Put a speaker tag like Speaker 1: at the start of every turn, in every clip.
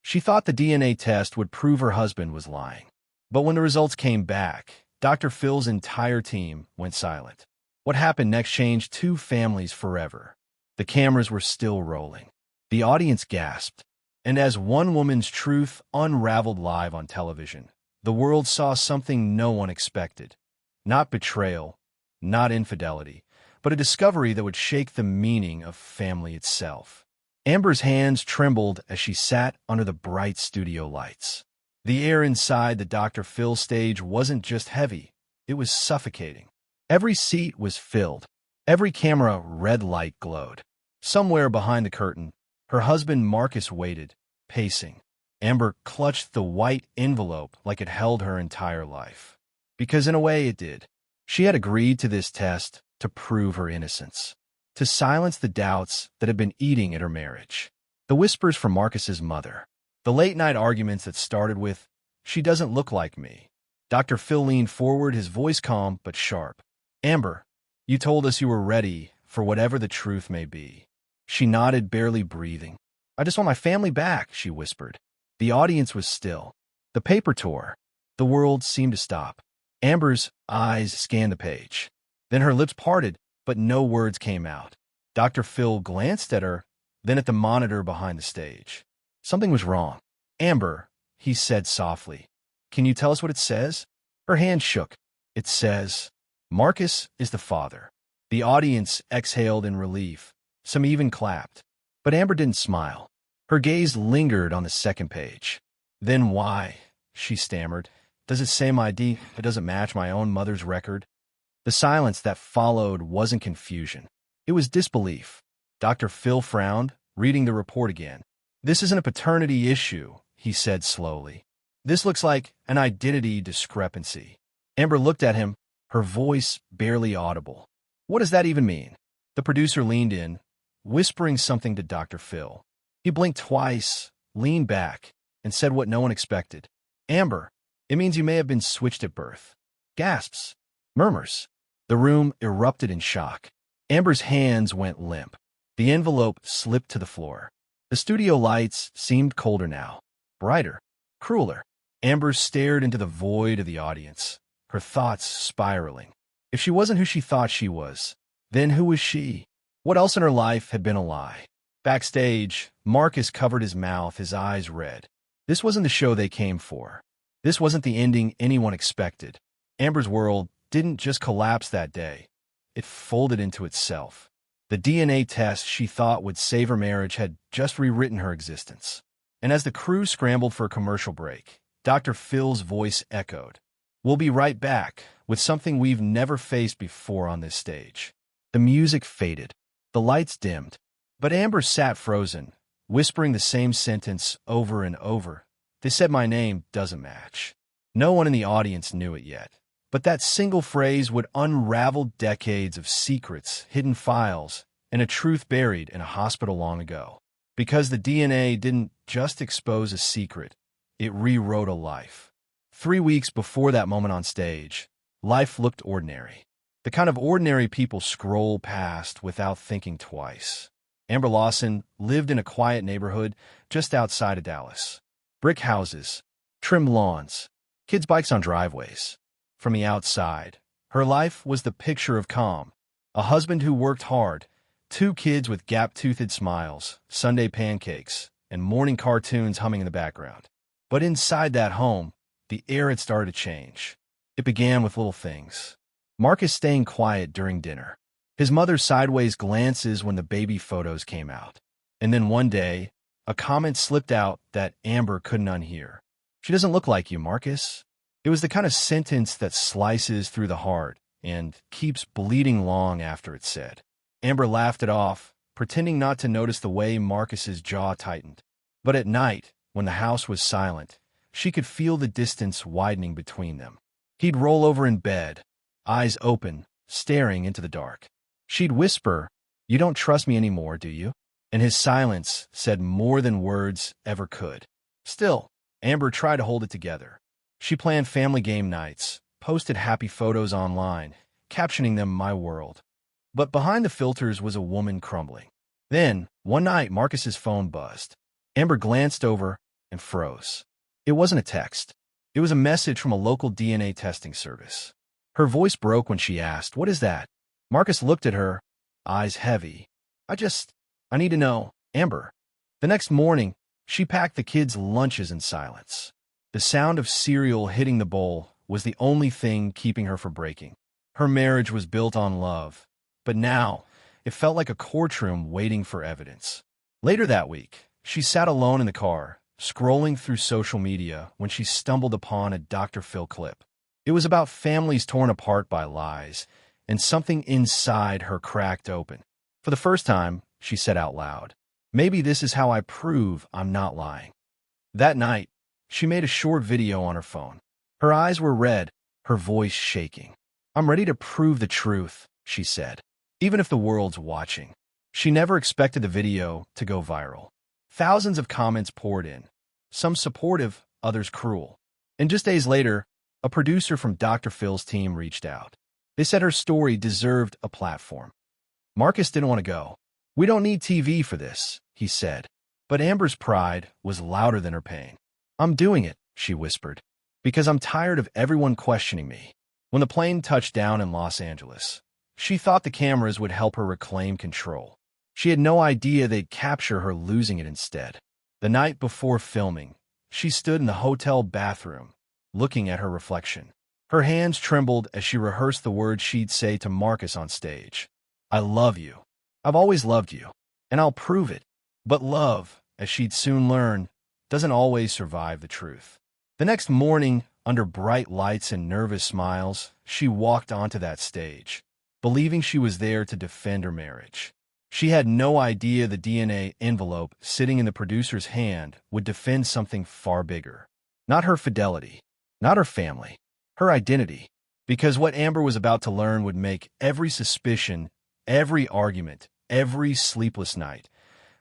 Speaker 1: She thought the DNA test would prove her husband was lying. But when the results came back, Dr. Phil's entire team went silent. What happened next changed two families forever. The cameras were still rolling. The audience gasped. And as one woman's truth unraveled live on television, the world saw something no one expected. Not betrayal, not infidelity, but a discovery that would shake the meaning of family itself. Amber's hands trembled as she sat under the bright studio lights. The air inside the Dr. Phill stage wasn't just heavy, it was suffocating. Every seat was filled. Every camera red light glowed. Somewhere behind the curtain, her husband Marcus waited, pacing. Amber clutched the white envelope like it held her entire life. Because in a way it did. She had agreed to this test to prove her innocence, to silence the doubts that had been eating at her marriage. The whispers from Marcus's mother. The late-night arguments that started with, "She doesn't look like me." Dr. Phill leaned forward, his voice calm but sharp. "Amber, you told us you were ready for whatever the truth may be." She nodded, barely breathing. "I just want my family back," she whispered. The audience was still. The paper tore. The world seemed to stop. Amber's eyes scanned the page. Then her lips parted, but no words came out. Dr. Phill glanced at her, then at the monitor behind the stage. Something was wrong. "Amber," he said softly, "can you tell us what it says?" Her hand shook. "It says, Marcus is the father." The audience exhaled in relief. Some even clapped. But Amber didn't smile. Her gaze lingered on the second page. "Then why," she stammered, "does it say my ID? It doesn't match my own mother's record?" The silence that followed wasn't confusion. It was disbelief. Dr. Phill frowned, reading the report again. "This isn't a paternity issue," he said slowly. "This looks like an identity discrepancy." Amber looked at him, her voice barely audible. "What does that even mean?" The producer leaned in, whispering something to Dr. Phill. He blinked twice, leaned back, and said what no one expected. "Amber, it means you may have been switched at birth." Gasps. Murmurs. The room erupted in shock. Amber's hands went limp. The envelope slipped to the floor. The studio lights seemed colder now, brighter, crueler. Amber stared into the void of the audience, her thoughts spiraling. If she wasn't who she thought she was, then who was she? What else in her life had been a lie? Backstage, Marcus covered his mouth, his eyes red. This wasn't the show they came for. This wasn't the ending anyone expected. Amber's world didn't just collapse that day. It folded into itself. The DNA test she thought would save her marriage had just rewritten her existence. And as the crew scrambled for a commercial break, Dr. Phil's voice echoed. "We'll be right back with something we've never faced before on this stage." The music faded. The lights dimmed. But Amber sat frozen, whispering the same sentence over and over. "They said my name doesn't match." No one in the audience knew it yet. But that single phrase would unravel decades of secrets, hidden files, and a truth buried in a hospital long ago. Because the DNA didn't just expose a secret, it rewrote a life. 3 weeks before that moment on stage, life looked ordinary. The kind of ordinary people scroll past without thinking twice. Amber Lawson lived in a quiet neighborhood just outside of Dallas. Brick houses, trimmed lawns, kids' bikes on driveways. From the outside, her life was the picture of calm. A husband who worked hard, 2 kids with gap-toothed smiles, Sunday pancakes, and morning cartoons humming in the background. But inside that home, the air had started to change. It began with little things. Marcus staying quiet during dinner. His mother's sideways glances when the baby photos came out. And then one day, a comment slipped out that Amber couldn't unhear. "She doesn't look like you, Marcus." It was the kind of sentence that slices through the heart and keeps bleeding long after it's said. Amber laughed it off, pretending not to notice the way Marcus's jaw tightened. But at night, when the house was silent, she could feel the distance widening between them. He'd roll over in bed, eyes open, staring into the dark. She'd whisper, "You don't trust me anymore, do you?" And his silence said more than words ever could. Still, Amber tried to hold it together. She planned family game nights, posted happy photos online, captioning them "My World." But behind the filters was a woman crumbling. Then, one night, Marcus's phone buzzed. Amber glanced over, and froze. It wasn't a text. It was a message from a local DNA testing service. Her voice broke when she asked, "What is that?" Marcus looked at her, eyes heavy. I need to know, Amber." The next morning, she packed the kids' lunches in silence. The sound of cereal hitting the bowl was the only thing keeping her from breaking. Her marriage was built on love, but now it felt like a courtroom waiting for evidence. Later that week, she sat alone in the car, scrolling through social media when she stumbled upon a Dr. Phill clip. It was about families torn apart by lies, and something inside her cracked open. For the first time, she said out loud, "Maybe this is how I prove I'm not lying." That night, she made a short video on her phone. Her eyes were red, her voice shaking. "I'm ready to prove the truth," she said, "even if the world's watching." She never expected the video to go viral. Thousands of comments poured in, some supportive, others cruel. And just days later, a producer from Dr. Phil's team reached out. They said her story deserved a platform. Marcus didn't want to go. "We don't need TV for this," he said. But Amber's pride was louder than her pain. "I'm doing it," she whispered, "because I'm tired of everyone questioning me." When the plane touched down in Los Angeles, she thought the cameras would help her reclaim control. She had no idea they'd capture her losing it instead. The night before filming, she stood in the hotel bathroom, looking at her reflection. Her hands trembled as she rehearsed the words she'd say to Marcus on stage. "I love you. I've always loved you, and I'll prove it." But love, as she'd soon learn, doesn't always survive the truth. The next morning, under bright lights and nervous smiles, she walked onto that stage, believing she was there to defend her marriage. She had no idea the DNA envelope sitting in the producer's hand would defend something far bigger. Not her fidelity, not her family, her identity. Because what Amber was about to learn would make every suspicion, every argument, every sleepless night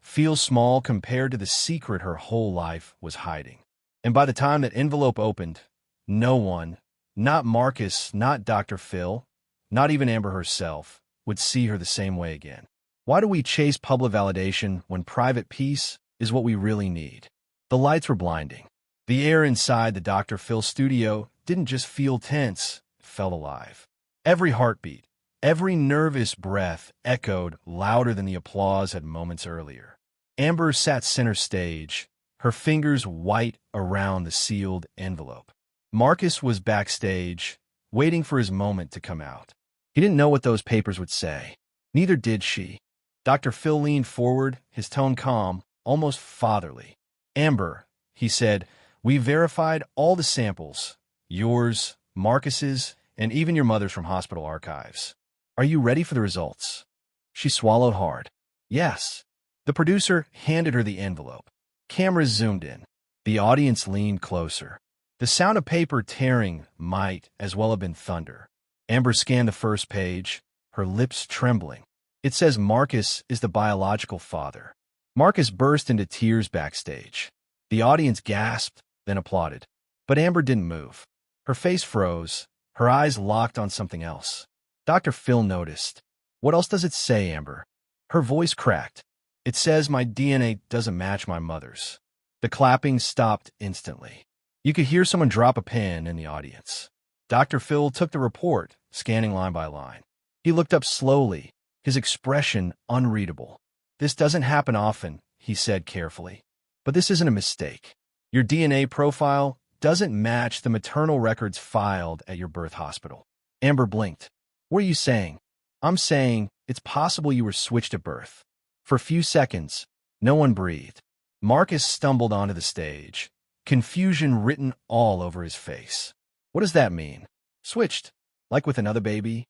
Speaker 1: feel small compared to the secret her whole life was hiding. And by the time that envelope opened, no one, not Marcus, not Dr. Phill, not even Amber herself, would see her the same way again. Why do we chase public validation when private peace is what we really need? The lights were blinding. The air inside the Dr. Phill studio didn't just feel tense, it felt alive. Every heartbeat, every nervous breath echoed louder than the applause had moments earlier. Amber sat center stage, her fingers white around the sealed envelope. Marcus was backstage, waiting for his moment to come out. He didn't know what those papers would say. Neither did she. Dr. Phill leaned forward, his tone calm, almost fatherly. "Amber," he said, "we verified all the samples, yours, Marcus's, and even your mother's from hospital archives. Are you ready for the results?" She swallowed hard. "Yes." The producer handed her the envelope. Cameras zoomed in. The audience leaned closer. The sound of paper tearing might as well have been thunder. Amber scanned the first page, her lips trembling. "It says Marcus is the biological father." Marcus burst into tears backstage. The audience gasped, then applauded. But Amber didn't move. Her face froze, her eyes locked on something else. Dr. Phill noticed. "What else does it say, Amber?" Her voice cracked. "It says my DNA doesn't match my mother's." The clapping stopped instantly. You could hear someone drop a pen in the audience. Dr. Phill took the report, scanning line by line. He looked up slowly, his expression unreadable. "This doesn't happen often," he said carefully. "But this isn't a mistake. Your DNA profile doesn't match the maternal records filed at your birth hospital." Amber blinked. "What are you saying?" "I'm saying it's possible you were switched at birth." For a few seconds, no one breathed. Marcus stumbled onto the stage, confusion written all over his face. "What does that mean? Switched? Like with another baby?"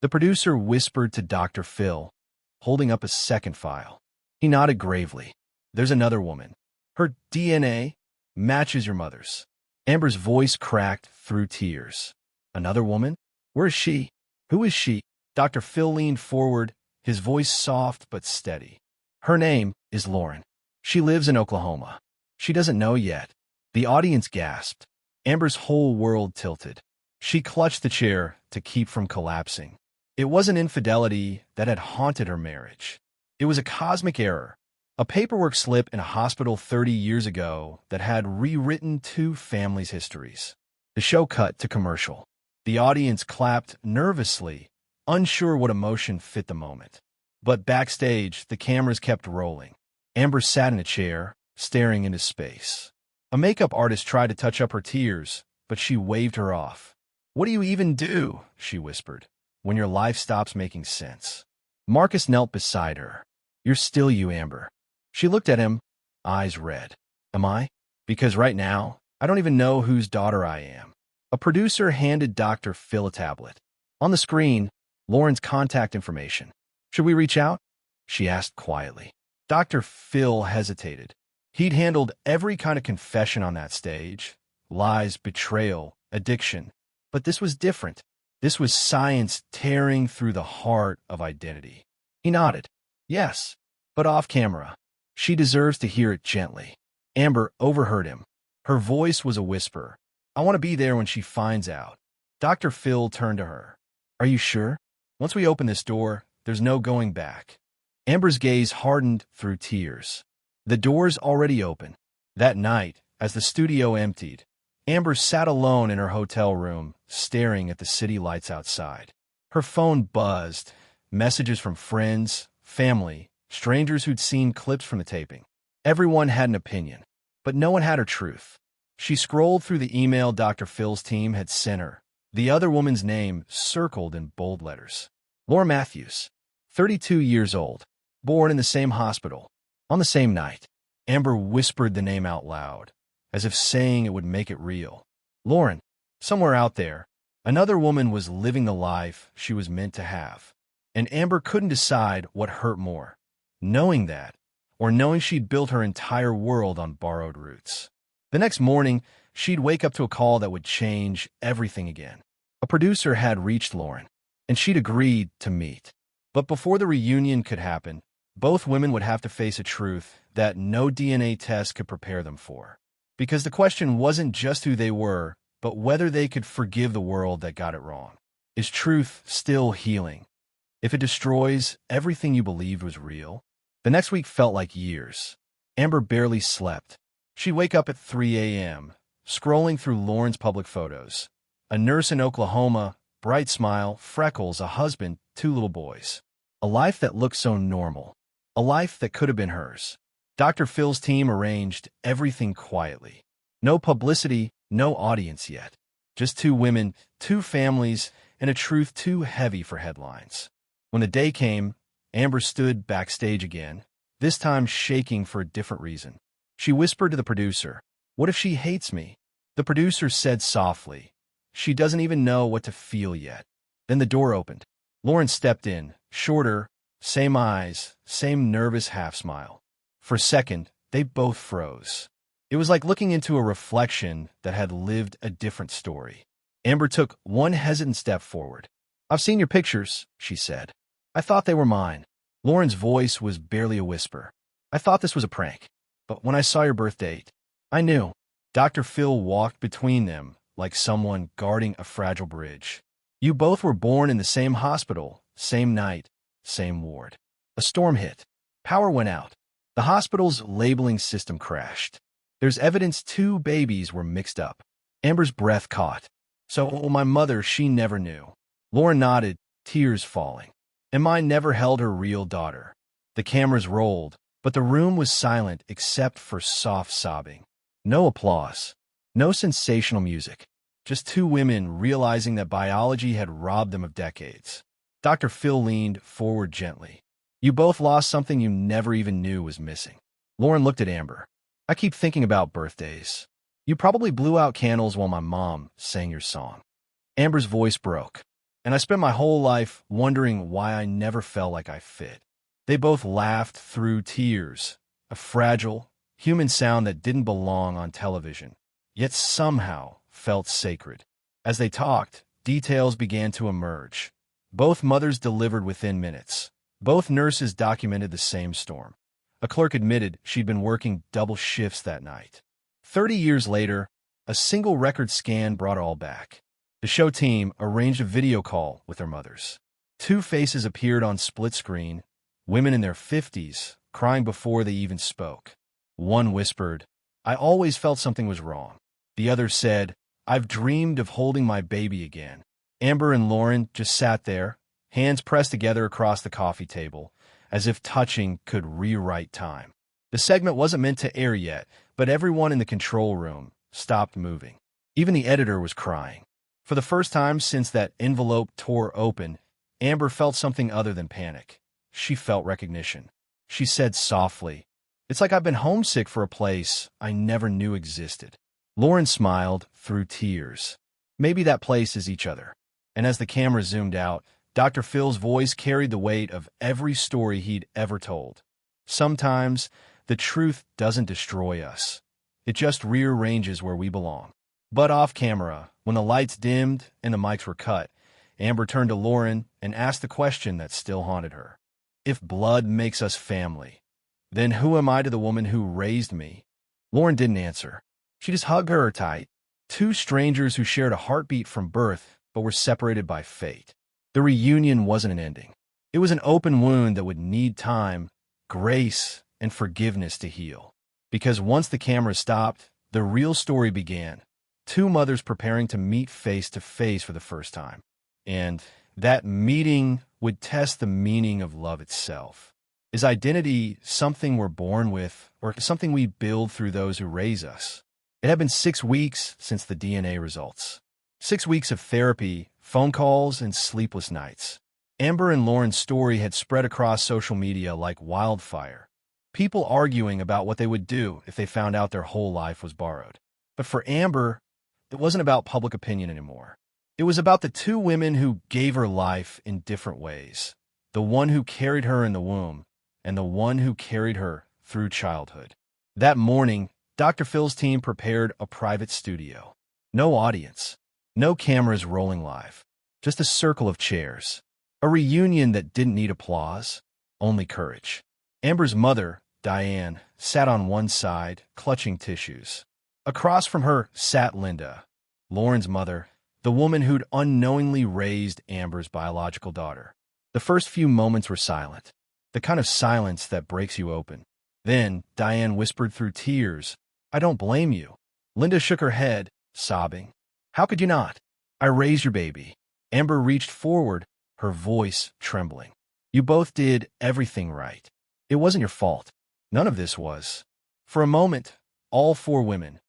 Speaker 1: The producer whispered to Dr. Phill, holding up a second file. He nodded gravely. "There's another woman. Her DNA matches your mother's." Amber's voice cracked through tears. "Another woman? Where is she? Who is she?" Dr. Phill leaned forward, his voice soft but steady. "Her name is Lauren. She lives in Oklahoma. She doesn't know yet." The audience gasped. Amber's whole world tilted. She clutched the chair to keep from collapsing. It wasn't infidelity that had haunted her marriage. It was a cosmic error, A paperwork slip in a hospital 30 years ago that had rewritten two families' histories. The show cut to commercial. The audience clapped nervously, unsure what emotion fit the moment. But backstage, the cameras kept rolling. Amber sat in a chair, staring into space. A makeup artist tried to touch up her tears, but she waved her off. "What do you even do," she whispered, "when your life stops making sense?" Marcus knelt beside her. "You're still you, Amber." She looked at him, eyes red. "Am I? Because right now, I don't even know whose daughter I am." A producer handed Dr. Phill a tablet. On the screen, Lauren's contact information. "Should we reach out?" she asked quietly. Dr. Phill hesitated. He'd handled every kind of confession on that stage. Lies, betrayal, addiction. But this was different. This was science tearing through the heart of identity. He nodded. "Yes, but off camera. She deserves to hear it gently." Amber overheard him. Her voice was a whisper. "I want to be there when she finds out." Dr. Phill turned to her. "Are you sure? Once we open this door, there's no going back." Amber's gaze hardened through tears. The door's already open. That night, as the studio emptied, Amber sat alone in her hotel room, staring at the city lights outside. Her phone buzzed, messages from friends, family, strangers who'd seen clips from the taping. Everyone had an opinion, but no one had her truth. She scrolled through the email Dr. Phil's team had sent her. The other woman's name circled in bold letters. Laura Matthews, 32 years old, born in the same hospital, on the same night. Amber whispered the name out loud, as if saying it would make it real. Lauren, somewhere out there, another woman was living the life she was meant to have. And Amber couldn't decide what hurt more, knowing that, or knowing she'd built her entire world on borrowed roots. The next morning, she'd wake up to a call that would change everything again. A producer had reached Lauren, and she'd agreed to meet. But before the reunion could happen, both women would have to face a truth that no DNA test could prepare them for. Because the question wasn't just who they were, but whether they could forgive the world that got it wrong. Is truth still healing? If it destroys everything you believed was real? The next week felt like years. Amber barely slept. She'd wake up at 3 a.m., scrolling through Lauren's public photos. A nurse in Oklahoma, bright smile, freckles, a husband, 2 little boys. A life that looked so normal. A life that could have been hers. Dr. Phil's team arranged everything quietly. No publicity, no audience yet. Just 2 women, 2 families, and a truth too heavy for headlines. When the day came, Amber stood backstage again, this time shaking for a different reason. She whispered to the producer, "What if she hates me?" The producer said softly, "She doesn't even know what to feel yet." Then the door opened. Lauren stepped in, shorter, same eyes, same nervous half-smile. For a second, they both froze. It was like looking into a reflection that had lived a different story. Amber took one hesitant step forward. "I've seen your pictures," she said. "I thought they were mine." Lauren's voice was barely a whisper. "I thought this was a prank. But when I saw your birth date, I knew." Dr. Phill walked between them like someone guarding a fragile bridge. "You both were born in the same hospital, same night, same ward." A storm hit. Power went out. The hospital's labeling system crashed. There's evidence 2 babies were mixed up. Amber's breath caught. "So my mother, she never knew." Lauren nodded, tears falling. "And mine never held her real daughter." The cameras rolled, but the room was silent except for soft sobbing. No applause. No sensational music. Just 2 women realizing that biology had robbed them of decades. Dr. Phill leaned forward gently. "You both lost something you never even knew was missing." Lauren looked at Amber. "I keep thinking about birthdays. You probably blew out candles while my mom sang your song." Amber's voice broke. "And I spent my whole life wondering why I never felt like I fit." They both laughed through tears, a fragile, human sound that didn't belong on television, yet somehow felt sacred. As they talked, details began to emerge. Both mothers delivered within minutes. Both nurses documented the same storm. A clerk admitted she'd been working double shifts that night. 30 years later, a single record scan brought it all back. The show team arranged a video call with their mothers. 2 faces appeared on split screen, women in their 50s, crying before they even spoke. One whispered, "I always felt something was wrong." The other said, "I've dreamed of holding my baby again." Amber and Lauren just sat there, hands pressed together across the coffee table, as if touching could rewrite time. The segment wasn't meant to air yet, but everyone in the control room stopped moving. Even the editor was crying. For the first time since that envelope tore open, Amber felt something other than panic. She felt recognition. She said softly, "It's like I've been homesick for a place I never knew existed." Lauren smiled through tears. "Maybe that place is each other." And as the camera zoomed out, Dr. Phil's voice carried the weight of every story he'd ever told. Sometimes, the truth doesn't destroy us. It just rearranges where we belong. But off camera, when the lights dimmed and the mics were cut, Amber turned to Lauren and asked the question that still haunted her. "If blood makes us family, then who am I to the woman who raised me?" Lauren didn't answer. She just hugged her tight. Two strangers who shared a heartbeat from birth but were separated by fate. The reunion wasn't an ending. It was an open wound that would need time, grace, and forgiveness to heal. Because once the camera stopped, the real story began. Two mothers preparing to meet face to face for the first time. And that meeting would test the meaning of love itself. Is identity something we're born with, or something we build through those who raise us? It had been 6 weeks since the DNA results. 6 weeks of therapy, phone calls, and sleepless nights. Amber and Lauren's story had spread across social media like wildfire. People arguing about what they would do if they found out their whole life was borrowed. But for Amber, it wasn't about public opinion anymore. It was about the two women who gave her life in different ways. The one who carried her in the womb, and the one who carried her through childhood. That morning, Dr. Phil's team prepared a private studio. No audience. No cameras rolling live. Just a circle of chairs. A reunion that didn't need applause, only courage. Amber's mother, Diane, sat on one side, clutching tissues. Across from her sat Linda, Lauren's mother, the woman who'd unknowingly raised Amber's biological daughter. The first few moments were silent, the kind of silence that breaks you open. Then Diane whispered through tears, "I don't blame you." Linda shook her head, sobbing. "How could you not? I raised your baby." Amber reached forward, her voice trembling. "You both did everything right. It wasn't your fault. None of this was." For a moment, all four women,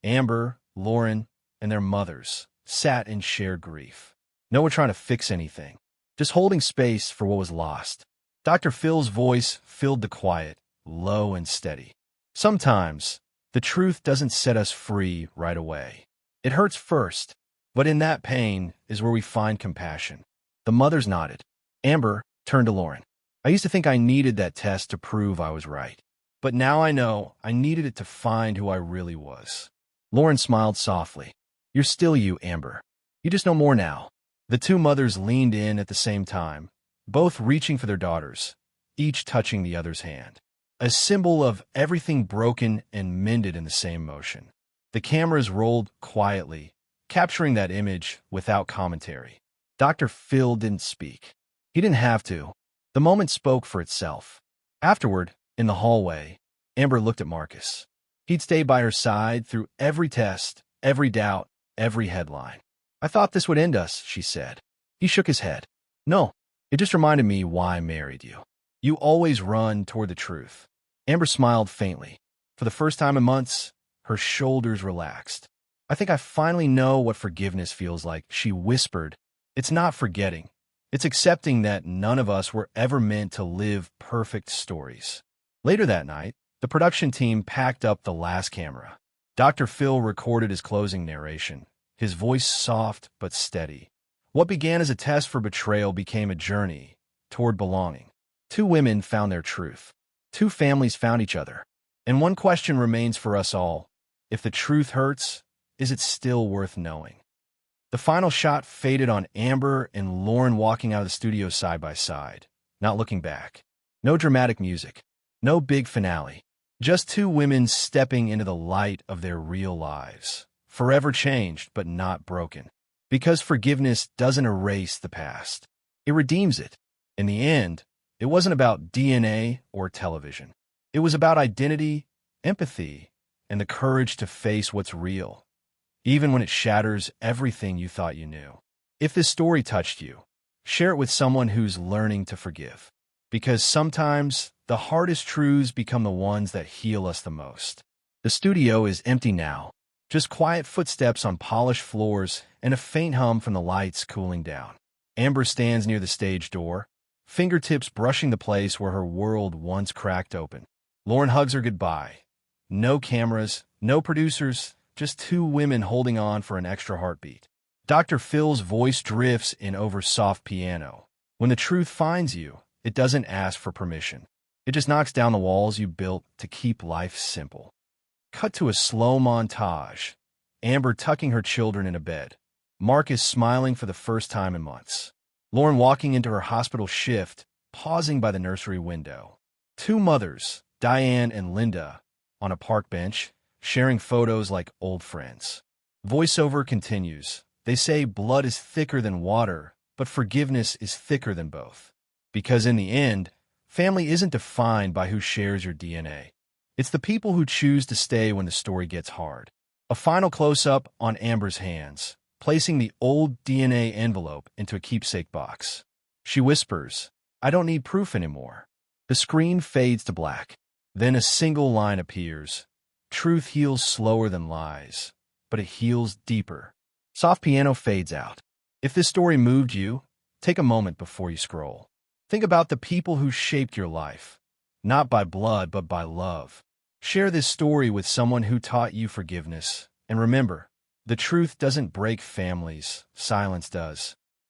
Speaker 1: Amber, Lauren, and their mothers, sat in shared grief. No one trying to fix anything, just holding space for what was lost. Dr. Phil's voice filled the quiet, low and steady. "Sometimes, the truth doesn't set us free right away. It hurts first, but in that pain is where we find compassion." The mothers nodded. Amber turned to Lauren. "I used to think I needed that test to prove I was right. But now I know I needed it to find who I really was." Lauren smiled softly. "You're still you, Amber. You just know more now." The two mothers leaned in at the same time, both reaching for their daughters, each touching the other's hand. A symbol of everything broken and mended in the same motion. The cameras rolled quietly, capturing that image without commentary. Dr. Phill didn't speak. He didn't have to. The moment spoke for itself. Afterward, in the hallway, Amber looked at Marcus. He'd stayed by her side through every test, every doubt, every headline. "I thought this would end us," she said. He shook his head. "No, it just reminded me why I married you. You always run toward the truth." Amber smiled faintly. For the first time in months, her shoulders relaxed. "I think I finally know what forgiveness feels like," she whispered. "It's not forgetting. It's accepting that none of us were ever meant to live perfect stories." Later that night, the production team packed up the last camera. Dr. Phill recorded his closing narration, his voice soft but steady. What began as a test for betrayal became a journey toward belonging. Two women found their truth. Two families found each other. And one question remains for us all. If the truth hurts, is it still worth knowing? The final shot faded on Amber and Lauren walking out of the studio side by side, not looking back. No dramatic music. No big finale. Just two women stepping into the light of their real lives. Forever changed, but not broken. Because forgiveness doesn't erase the past. It redeems it. In the end, it wasn't about DNA or television. It was about identity, empathy, and the courage to face what's real, even when it shatters everything you thought you knew. If this story touched you, share it with someone who's learning to forgive. Because sometimes the hardest truths become the ones that heal us the most. The studio is empty now, just quiet footsteps on polished floors and a faint hum from the lights cooling down. Amber stands near the stage door, fingertips brushing the place where her world once cracked open. Lauren hugs her goodbye. No cameras, no producers, just two women holding on for an extra heartbeat. Dr. Phil's voice drifts in over soft piano. When the truth finds you, it doesn't ask for permission. It just knocks down the walls you built to keep life simple. Cut to a slow montage. Amber tucking her children in a bed. Mark is smiling for the first time in months. Lauren walking into her hospital shift, pausing by the nursery window. Two mothers, Diane and Linda, on a park bench, sharing photos like old friends. Voiceover continues. They say blood is thicker than water, but forgiveness is thicker than both. Because in the end, family isn't defined by who shares your DNA. It's the people who choose to stay when the story gets hard. A final close-up on Amber's hands, placing the old DNA envelope into a keepsake box. She whispers, "I don't need proof anymore." The screen fades to black. Then a single line appears. Truth heals slower than lies, but it heals deeper. Soft piano fades out. If this story moved you, take a moment before you scroll. Think about the people who shaped your life, not by blood, but by love. Share this story with someone who taught you forgiveness. And remember, the truth doesn't break families, silence does.